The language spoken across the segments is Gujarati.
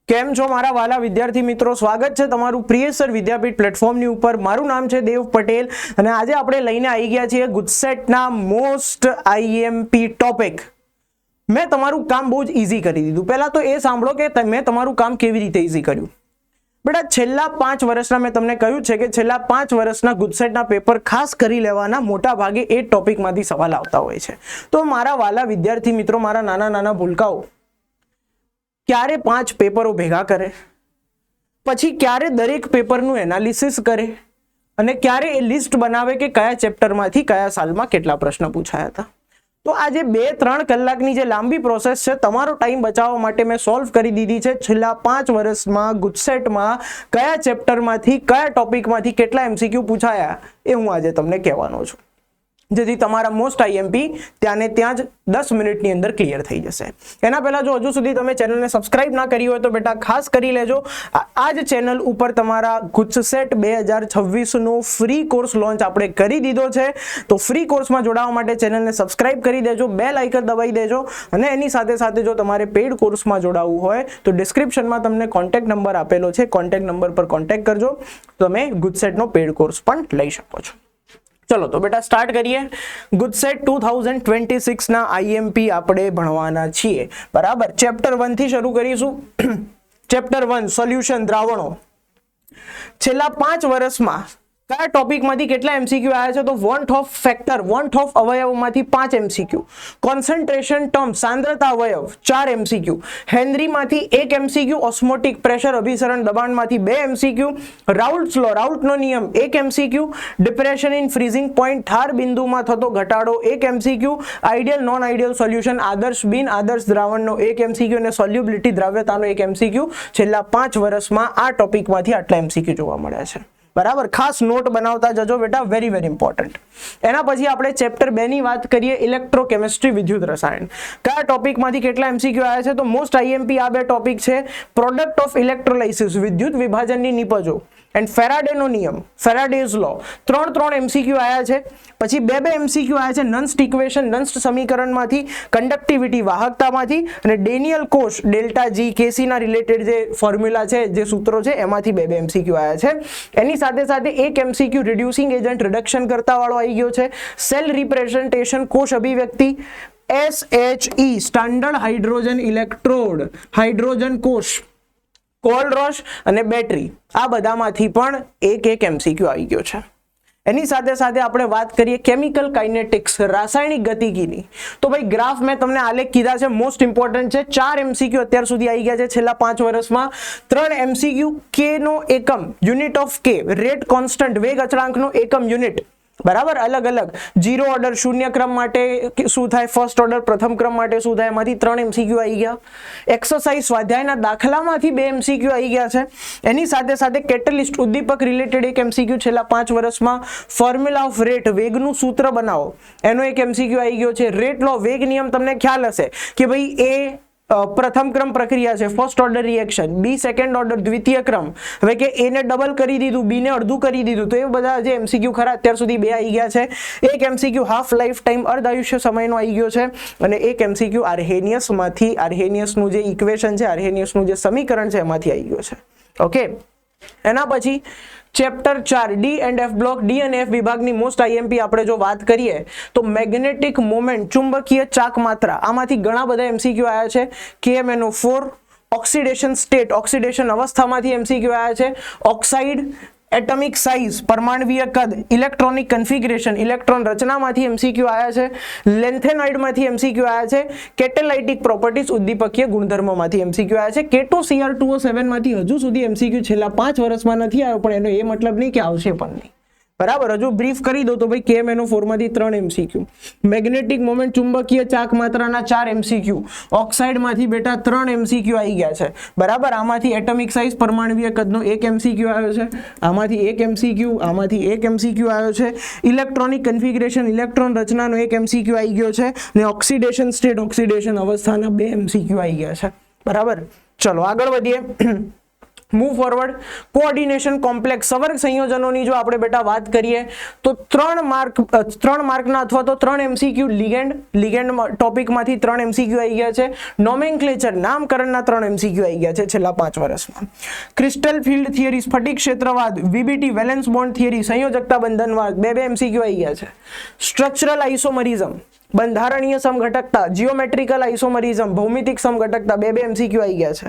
કેમ છો મારા વાલા વિદ્યાર્થી મિત્રો, સ્વાગત છે તમારું પ્રિય સર વિદ્યાપીઠ પ્લેટફોર્મની ઉપર। મારું નામ છે દેવ પટેલ અને આજે આપણે લઈને આવી ગયા છીએ ગુજસેટના મોસ્ટ આઈએમપી ટોપિક। મેં તમારું કામ બહુ જ ઈઝી કરી દીધું। પહેલા તો એ સાંભળો કે મેં તમારું કામ કેવી રીતે ઈઝી કર્યું। બેટા છેલ્લા 5 વર્ષના મેં તમને કહ્યું છે કે છેલ્લા 5 વર્ષના ગુજસેટના પેપર ખાસ કરી લેવાના, મોટા ભાગે એ ટોપિકમાંથી સવાલ આવતા હોય છે। તો મારા વાલા વિદ્યાર્થી મિત્રો, મારા નાના નાના ભૂલકાઓ, ક્યારે 5 પેપરો ભેગા કરે, પછી ક્યારે દરેક પેપરનું એનાલિસિસ કરે અને ક્યારે એ લિસ્ટ બનાવે કે કયા ચેપ્ટરમાંથી કયા સાલમાં કેટલા પ્રશ્ન પૂછાયા હતા। તો આજે 2-3 કલાકની જે લાંબી પ્રોસેસ છે, તમારો ટાઈમ બચાવવા માટે મેં સોલ્વ કરી દીધી છે। છેલ્લા 5 વર્ષમાં ગુજસેટમાં કયા ચેપ્ટરમાંથી કયા ટોપિકમાંથી કેટલા એમસીક્યુ પૂછાયા એ હું આજે તમને કહેવાનો છું, જેથી તમારા મોસ્ટ આઈએમપી ત્યાં ને ત્યાં જ 10 મિનિટની અંદર ક્લિયર થઈ જશે। એના પહેલા જો હજુ સુધી તમે ચેનલને સબસ્ક્રાઇબ ના કરી હોય તો બેટા ખાસ કરી લેજો। આ જ ચેનલ ઉપર તમારા ગુજસેટ 2026 નો ફ્રી કોર્સ લોન્ચ આપણે કરી દીધો છે। તો ફ્રી કોર્સમાં જોડાવા માટે ચેનલને સબસ્ક્રાઇબ કરી દેજો, બેલ આઇકન દબાવી દેજો અને એની સાથે સાથે જો તમારે પેઇડ કોર્સમાં જોડાવવું હોય તો ડિસ્ક્રિપ્શનમાં તમને કોન્ટેક્ટ નંબર આપેલો છે, કોન્ટેક્ટ નંબર પર કોન્ટેક્ટ કરજો, તમે ગુજસેટનો પેઇડ કોર્સ પણ લઈ શકો છો। चलो तो बेटा स्टार्ट करिए। गुजसेट 2026 ना आईएमपी આપણે ભણવાના છીએ, બરાબર। ચેપ્ટર 1 થી શરૂ કરીશું। ચેપ્ટર 1 સોલ્યુશન દ્રાવણો। છેલ્લા 5 વર્ષમાં કયા ટોપિકમાંથી કેટલા એમસીક્યુ આવ્યા છે? તો van't Hoff factor, van't Hoff અવયવમાંથી 5 એમસીક્યુ, કોન્સન્ટ્રેશન ટર્મ સાંદ્રતા અવયવ 4 એમસીક્યુ, હેનરીમાંથી 1 એમસીક્યુ, ઓસ્મોટિક પ્રેશર અભિસરણ દબાણમાંથી 2 એમસીક્યુ, રાઉલ્ટ્સ લો રાઉલ્ટનો નિયમ 1 MCQ, depression in freezing point ઠાર બિંદુમાં થતો ઘટાડો 1 MCQ, ideal non ideal solution આદર્શ બિન આદર્શ દ્રાવણનો 1 એમસીક્યુ અને સોલ્યુબિલિટી દ્રાવ્યતાનો 1 એમસીક્યુ। છેલ્લા 5 વર્ષમાં આ ટોપિકમાંથી આટલા એમસીક્યુ જોવા મળ્યા છે, બરાબર। ખાસ નોટ બનાવતા જજો બેટા, વેરી વેરી ઇમ્પોર્ટન્ટ। એના પછી આપણે ચેપ્ટર 2 ની વાત કરીએ, ઇલેક્ટ્રોકેમિસ્ટ્રી વિદ્યુત રસાયણ। કયા ટોપિકમાંથી કેટલા એમસીક્યુ આવ્યા છે? તો મોસ્ટ આઈએમપી આ બે ટોપિક છે, પ્રોડક્ટ ઓફ ઇલેક્ટ્રોલાઇસિસ વિદ્યુત વિભાજનની નિપજો એન્ડ ફેરાડેનો નિયમ, ફેરાડેઝ લો, 3 એમસીક્યુ આવ્યા છે। પછી 2 એમસીક્યુ આવ્યા છે નન્સ્ટ ઇક્વેશન, નન્સ્ટ સમીકરણમાંથી, કન્ડક્ટિવિટી વાહકતામાંથી અને ડેનિયલ કોશ ડેલ્ટા જી કેસી ના રિલેટેડ જે ફોર્મ્યુલા છે, જે સૂત્રો છે એમાંથી 2 એમસીક્યુ આવ્યા છે। એની સાથે સાથે 1 એમસીક્યુ રિડ્યુસિંગ એજન્ટ રિડક્શન કરતા વાળો આવી ગયો છે, સેલ રિપ્રેઝન્ટેશન કોષ અભિવ્યક્તિ, SHE standard hydrogen electrode, hydrogen કોષ, કોલરોશ અને બેટરી, આ બધામાંથી પણ 1 એમસીક્યુ આવી ગયો છે। એની સાથે સાથે આપણે વાત કરીએ કેમિકલ કાઇનેટિક્સ, રાસાયણિક ગતિકીની। તો ભાઈ ગ્રાફ મેં તમને આલેખ કીધા છે, મોસ્ટ ઇમ્પોર્ટન્ટ છે। 4 એમસીક્યુ અત્યાર સુધી આવી ગયા છે છેલ્લા 5 વર્ષમાં। 3 એમસીક્યુ કે નો એકમ, યુનિટ ઓફ કે, રેટ કોન્સ્ટન્ટ વેગ અચળાંકનો એકમ યુનિટ, બરાબર, અલગ અલગ, 0 ઓર્ડર શૂન્ય ક્રમ માટે શું થાય, ફર્સ્ટ ઓર્ડર પ્રથમ ક્રમ માટે શું થાય, એમાંથી 3 એમસીક્યુ આવી ગયા। એક્સરસાઇઝ સ્વાધ્યાયના દાખલામાંથી 2 એમસીક્યુ આવી ગયા છે। એની સાથે સાથે કેટલિસ્ટ ઉદ્દીપક રિલેટેડ 1 એમસીક્યુ છેલ્લા 5 વર્ષમાં, ફોર્મ્યુલા ઓફ રેટ વેગનું સૂત્ર બનાવો એનો 1 એમસીક્યુ આવી ગયો છે। રેટ લો વેગ નિયમ તમને ખ્યાલ હશે કે ભાઈ એ પ્રથમ ક્રમ પ્રક્રિયા છે, ફર્સ્ટ ઓર્ડર રિએક્શન, બી સેકન્ડ ઓર્ડર દ્વિતીય ક્રમ, હવે કે એ ને ડબલ કરી દીધું, બી ને અડધું કરી દીધું, તો એ બધા જે એમસીક્યુ ખરા અત્યાર સુધી 2 આવી ગયા છે। 1 એમસીક્યુ હાફ લાઈફ ટાઈમ અર્ધ આયુષ્ય સમયનો આવી ગયો છે અને 1 એમસીક્યુ આર્હેનિયસમાંથી, આર્હેનિયસનું જે ઇક્વેશન છે, આર્હેનિયસનું જે સમીકરણ છે એમાંથી આવી ગયો છે, ઓકે। એના પછી chapter 4 D and F block, D અને એફ વિભાગની મોસ્ટ આઈએમપી આપણે જો વાત કરીએ તો મેગ્નેટિક મોમેન્ટ, ચુંબકીય ચાક માત્રા, આમાંથી ઘણા બધા એમસીક્યુ આવ્યા છે। KMnO4, ઓક્સિડેશન સ્ટેટ, ઓક્સિડેશન અવસ્થામાંથી એમસીક્યુ આવ્યા છે। ઓક્સાઇડ, એટમિક સાઇઝ, પરમાણવીય કદ, ઇલેક્ટ્રોનિક કન્ફિગરેશન, ઇલેક્ટ્રોન રચનામાંથી એમસીક્યુ આવ્યા છે। લેન્થેનોઇડમાંથી એમસીક્યુ આવ્યા છે। કેટેલાઇટિક પ્રોપર્ટીઝ, ઉદ્દીપકીય ગુણધર્મોમાંથી એમસીક્યુ આવ્યા છે। KetoCr2O7 માંથી હજુ સુધી એમસીક્યુ છેલ્લા 5 વર્ષમાં નથી આવ્યો, પણ એનો એ મતલબ નહીં કે આવશે પણ નહીં, બરાબર। હજુ બ્રીફ કરી દો તો ભાઈ KMnO4 માંથી 3 એમસીક્યુ, મેગ્નેટિક મોમેન્ટ ચુંબકીય ચાક માત્રાના 4 એમસીક્યુ, ઓક્સાઇડ માંથી બેટા 3 એમસીક્યુ આવી ગયા છે, બરાબર। આમાંથી એટમિક સાઇઝ પરમાણવીય કદનો 1 એમસીક્યુ આવ્યો છે, આમાંથી 1 એમસીક્યુ, આમાંથી 1 એમસીક્યુ આવ્યો છે। ઇલેક્ટ્રોનિક કન્ફિગરેશન, ઇલેક્ટ્રોન રચનાનો 1 એમસીક્યુ આવી ગયો છે અને ઓક્સિડેશન સ્ટેટ, ઓક્સિડેશન અવસ્થાના 2 એમસીક્યુ આવી ગયા છે, બરાબર। ચલો આગળ વધીએ। Move forward. કોઓર્ડિનેશન કોમ્પ્લેક્સ સંવર્ગ સંયોજનોની જો આપણે બેટા વાત કરીએ તો 3 માર્કના અથવા તો 3 MCQ લિગેન્ડ ટોપિકમાંથી 3 MCQ આવી ગયા છે. નોમેનક્લેચર નામકરણના 3 MCQ આવી ગયા છે છેલ્લા 5 વર્ષમાં. ક્રિસ્ટલ ફિલ્ડ થિયરી સ્ફટિક ક્ષેત્રવાદ VBT વેલેન્સ બોન્ડ થિયરી સંયોજકતા બંધનવાદ 2 MCQ આવી ગયા છે. સ્ટ્રક્ચરલ આઇસોમરિઝમ બંધારણીય સમઘટકતા જીઓમેટ્રિકલ આઇસોમરિઝમ ભૌમિતિક સમઘટકતા 2 MCQ આવી ગયા છે.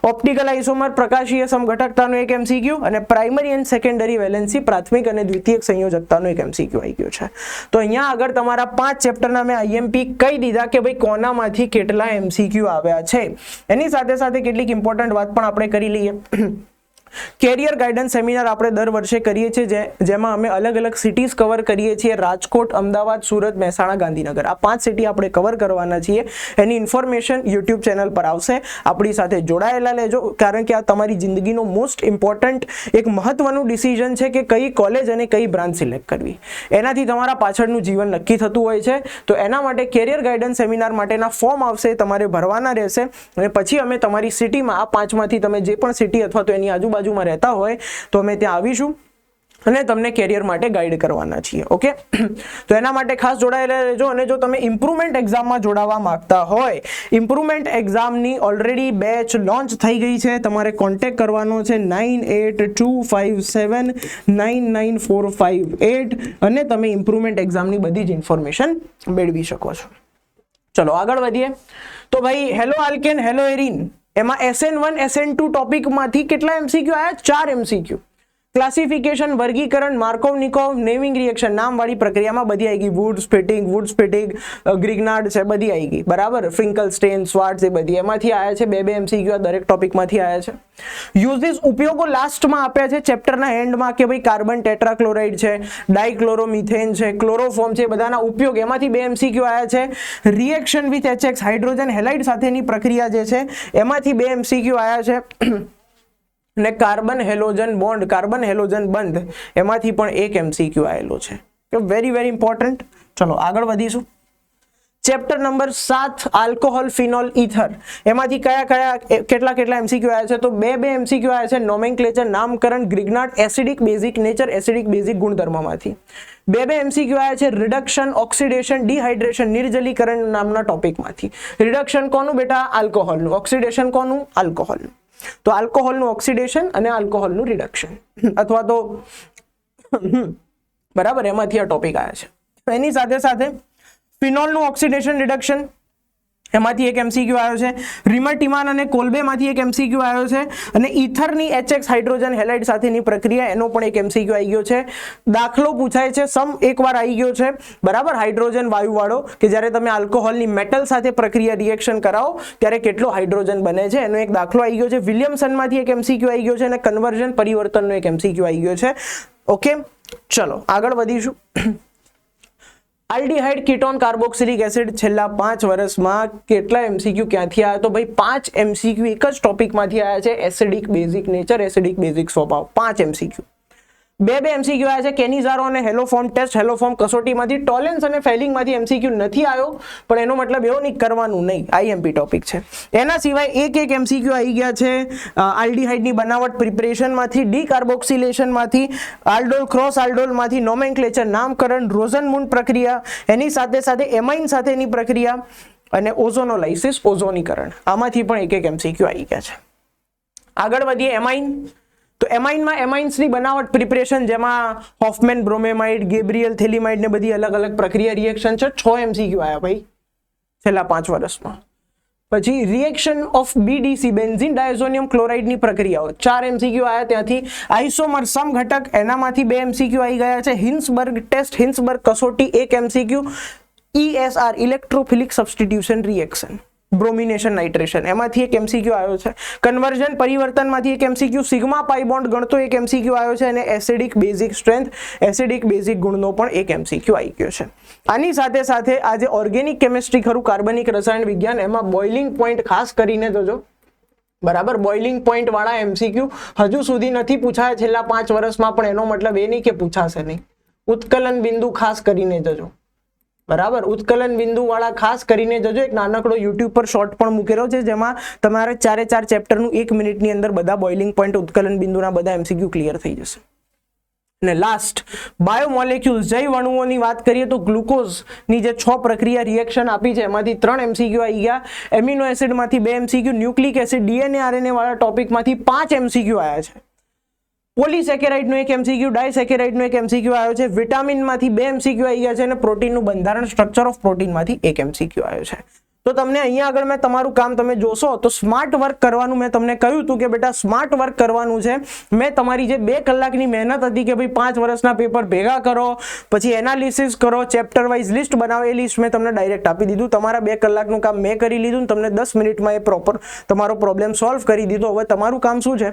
ઓપ્ટિકલ આઇસોમર પ્રકાશીય સમઘટકતાનો 1 MCQ અને પ્રાઇમરી એન્ડ સેકન્ડરી વેલેન્સી પ્રાથમિક અને દ્વિતીયક સંયોજકતાનો 1 MCQ આવી ગયો છે. તો અહીંયા આગળ તમારા 5 ચેપ્ટરના મેં IMP કહી દીધા કે ભાઈ કોનામાંથી કેટલા MCQ આવ્યા છે. એની સાથે સાથે કેટલીક ઇમ્પોર્ટન્ટ વાત પણ આપણે કરી લઈએ. કેરિયર ગાઈડન્સ સેમિનાર આપણે દર વર્ષે કરીએ છીએ જેમાં અમે અલગ અલગ સિટીઝ કવર કરીએ છીએ. રાજકોટ, અમદાવાદ, સુરત, મહેસાણા, ગાંધીનગર આ 5 સિટી આપણે કવર કરવાના છીએ. એની ઇન્ફોર્મેશન YouTube ચેનલ પર આવશે. આપણી સાથે જોડાયેલા લેજો કારણ કે આ તમારી જિંદગીનો મોસ્ટ ઇમ્પોર્ટન્ટ એક મહત્વનું ડિસિઝન છે કે કઈ કોલેજ અને કઈ બ્રાન્ચ સિલેક્ટ કરવી. એનાથી તમારા પાછળનું જીવન નક્કી થતું હોય છે. તો એના માટે કેરિયર ગાઈડન્સ સેમિનાર માટેના ફોર્મ આવશે, તમારે ભરવાના રહેશે અને પછી અમે તમારી સિટીમાં આ 5માંથી તમે જે પણ સિટી અથવા તો એની આજુબાજુમાં રહેતા હોય તો અમે ત્યાં આવીશું અને તમને કેરિયર માટે ગાઈડ કરવાના છીએ. ઓકે, તો એના માટે ખાસ જોડાયેલા રહેજો. અને જો તમે ઇમ્પ્રુવમેન્ટ એક્ઝામમાં જોડાવા માંગતા હોય, ઇમ્પ્રુવમેન્ટ એક્ઝામની ઓલરેડી બેચ લોન્ચ થઈ ગઈ છે. તમારે કોન્ટેક્ટ કરવાનો છે 9825799458 અને તમે ઇમ્પ્રુવમેન્ટ એક્ઝામની બધી જ ઇન્ફોર્મેશન મેળવી શકો છો. ચલો આગળ વધીએ. તો ભાઈ હેલો આલ્કેન, હેલો એરિન એમાં SN1 SN2 ટોપિકમાંથી કેટલા MCQ આયા? 4 MCQ. ક્લાસિફિકેશન, વર્ગીકરણ, માર્કોવ-નિકોવ, નેમિંગ રિએક્શન નામવાળી પ્રક્રિયામાં બધી આવી ગઈ. વુડ સ્પ્લિટિંગ, ગ્રિગ્નાર્ડ છે બધી આવી ગઈ બરાબર. ફ્રિંકલસ્ટેન, સ્વાર્ટ્સ એ બધી એમાંથી આયા છે. 2 MCQ આ દરેક ટોપિકમાંથી આયા છે. યુઝિસ ઉપયોગો લાસ્ટમાં આપ્યા છે ચેપ્ટરના એન્ડમાં કે ભાઈ કાર્બન ટેટ્રાક્લોરાઇડ છે, ડાયક્લોરોમિથેન છે, ક્લોરોફોર્મ છે, બધાના ઉપયોગ એમાંથી 2 MCQ આયા છે. Reaction with HX hydrogen halide સાથેની પ્રક્રિયા જે છે એમાંથી 2 MCQ આયા છે. ને કાર્બન હેલોજન બંધ એમાંથી પણ 1 MCQ આવેલો છે. Very very important. ચલો આગળ વધીશું. Chapter number 7 alcohol, phenol, ether એમાંથી કેટલા MCQ આવ્યા છે? તો 2 MCQ આવ્યા છે. નોમેનક્લેચર નામકરણ, Grignard acidic basic nature, acidic basic ગુણધર્મમાંથી 2 MCQ આવ્યા છે. રિડક્શન, ઓક્સિડેશન, ડિહાઇડ્રેશન, નિર્જલીકરણ નામના ટોપિકમાંથી. રિડક્શન કોનું બેટા? આલ્કોહોલનું. ઓક્સિડેશન કોનું? આલ્કોહોલનું. તો આલ્કોહોલનું ઓક્સિડેશન અને આલ્કોહોલનું રિડક્શન અથવા તો બરાબર એમાંથી આ ટોપિક આવ્યા છે. એની સાથે સાથે ફિનોલનું ઓક્સિડેશન રિડક્શન એમાંથી 1 MCQ આવ્યો છે. રિમર-ટીમાન અને કોલ્બેમાંથી 1 MCQ આવ્યો છે. અને ઇથરની HX હાઇડ્રોજન હેલાઇડ સાથેની પ્રક્રિયા એનો પણ 1 MCQ આવી ગયો છે. દાખલો પૂછાય છે, સમ એકવાર આવી ગયો છે બરાબર. હાઇડ્રોજન વાયુ વાળો કે જ્યારે તમે આલ્કોહોલની મેટલ સાથે પ્રક્રિયા રિએક્શન કરાવો ત્યારે કેટલો હાઇડ્રોજન બને છે એનો એક દાખલો આવી ગયો છે. વિલિયમસનમાંથી 1 MCQ આવી ગયો છે અને કન્વર્ઝન પરિવર્તનનો 1 MCQ આવી ગયો છે. ઓકે, ચલો આગળ વધીશું. આલ્ડીહાઇડ, કીટોન, કાર્બોક્સિલિક એસિડ છેલ્લા 5 વર્ષમાં કેટલા MCQ ક્યાંથી આવ્યા? તો ભાઈ 5 MCQ એક જ ટોપિકમાંથી આવ્યા છે. Acidic basic nature, acidic basic સ્વભાવ 5 MCQ. 2 MCQ આવ્યા છે. કેનિઝારો અને હેલોફોર્મ ટેસ્ટ, હેલોફોર્મ કસોટીમાંથી. ટોલેન્સ અને ફેલિંગમાંથી MCQ નથી આવ્યો પણ એનો મતલબ એવો નહીં કરવાનું નહીં, IMP ટોપિક છે. એના સિવાય એક MCQ આવી ગયા છે આલ્ડીહાઇડની બનાવટ પ્રિપરેશનમાંથી, ડીકાર્બોક્સિલેશનમાંથી, આલ્ડોલ ક્રોસ આલ્ડોલમાંથી, નોમેનક્લેચર નામકરણ, રોઝનમુન્ડ પ્રક્રિયા, એની સાથે સાથે એમાઇન સાથેની પ્રક્રિયા અને ઓઝોનોલાઇસિસ ઓઝોનીકરણ આમાંથી પણ એક MCQ આવી ગયા છે. આગળ વધીએ. એમાઇન. તો એમાઇનમાં એમાઇન્સની બનાવટ પ્રિપરેશન જેમાં હોફમેન બ્રોમેમાઇડ, ગેબ્રિયલ થેલિમાઇડ ને બધી અલગ અલગ પ્રક્રિયા રિએક્શન છે. 6 MCQ આયા ભાઈ છેલ્લા 5 વર્ષમાં. પછી reaction of BDC benzene diazonium ક્લોરાઇડની પ્રક્રિયાઓ 4 MCQ આયા ત્યાંથી. આઇસોમર સમઘટક એનામાંથી 2 MCQ આવી ગયા છે. હિન્સબર્ગ ટેસ્ટ, હિન્સબર્ગ કસોટી 1 MCQ. ESR electrophilic substitution reaction, bromination nitration એમાંથી 1 MCQ આવ્યો છે. કન્વર્ઝન પરિવર્તનમાંથી 1 MCQ. સિગ્મા પાઈ બોન્ડ ગણતો 1 MCQ આવ્યો છે અને acidic basic strength, acidic basic ગુણનો પણ 1 MCQ આવી ગયો છે. આની સાથે સાથે આજે ઓર્ગેનિક કેમિસ્ટ્રી ખરું, કાર્બનિક રસાયણ વિજ્ઞાન એમાં બોઇલિંગ પોઈન્ટ ખાસ કરીને જોજો બરાબર. બોઇલિંગ પોઈન્ટ વાળા MCQ હજુ સુધી નથી પૂછાયા છેલ્લા 5 વર્ષમાં પણ એનો મતલબ એ નહીં કે પૂછાશે નહીં. ઉત્કલન બિંદુ ખાસ કરીને જજો બરાબર. ઉત્કલન બિંદુ વાળા ખાસ કરીને જજો, એક નાનકડો યુટ્યુબ પર શોર્ટ પણ મૂકેલો છે જેમાં તમારે 4 ચેપ્ટરનું 1 મિનિટની અંદર બધા બોઇલિંગ પોઈન્ટ ઉત્કલન બિંદુના બધા MCQ ક્લિયર થઈ જશે. અને લાસ્ટ બાયોમોલેક્યુલ્સ, જૈવ અણુઓની વાત કરીએ તો ગ્લુકોઝની જે 6 પ્રક્રિયા રિએક્શન આપી છે એમાંથી 3 MCQ આવી ગયા, એમિનો એસિડમાંથી 2 MCQ, nucleic acid DNA RNA વાળા ટોપિકમાંથી 5 MCQ આવ્યા છે. પોલીસેકેરાઇડનો એક MCQ, ડાયસેકેરાઇડનો એક MCQ આવ્યો છે, વિટામિનમાંથી 2 MCQ આવી ગયા છે અને પ્રોટીનનું બંધારણ, સ્ટ્રક્ચર ઓફ પ્રોટીનમાંથી 1 MCQ આવ્યો છે. તો તમને અહીંયા આગળ મેં તમારું કામ તમે જોશો તો સ્માર્ટ વર્ક કરવાનું મેં તમને કહ્યું હતું કે બેટા સ્માર્ટ વર્ક કરવાનું છે. મેં તમારી જે 2 કલાકની મહેનત હતી કે ભાઈ 5 વર્ષના પેપર ભેગા કરો, પછી એનાલિસિસ કરો, ચેપ્ટર વાઇઝ લિસ્ટ બનાવો, એ લિસ્ટ મેં તમને ડાયરેક્ટ આપી દીધું. તમારા 2 કલાકનું કામ મેં કરી લીધું ને તમને 10 મિનિટમાં એ પ્રોપર તમારો પ્રોબ્લેમ સોલ્વ કરી દીધો. હવે તમારું કામ શું છે?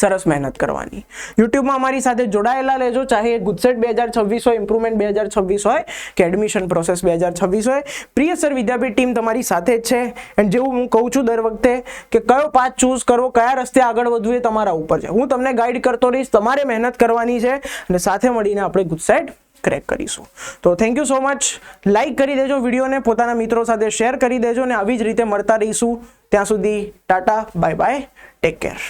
સરસ મહેનત કરવાની. યુટ્યુબમાં અમારી સાથે જોડાયેલા રહેજો, ચાહે ગુજસેટ 2026 હોય, ઇમ્પ્રુવમેન્ટ 2026 હોય કે એડમિશન પ્રોસેસ 2026 હોય. પ્રિય સર વિદ્યાપીઠ ટીમ તમારી સાથે જ છે. એન્ડ જેવું હું કહું છું દર વખતે કે કયો પાથ ચૂઝ કરવો, કયા રસ્તે આગળ વધવું એ તમારા ઉપર છે. હું તમને ગાઈડ કરતો રહીશ, તમારે મહેનત કરવાની છે અને સાથે મળીને આપણે ગુજસેટ ક્રેક કરીશું. તો thank you so much. Like કરી દેજો વિડીયોને, પોતાના મિત્રો સાથે શેર કરી દેજો અને આવી જ રીતે મળતા રહીશું. ત્યાં સુધી Tata, bye bye, take care.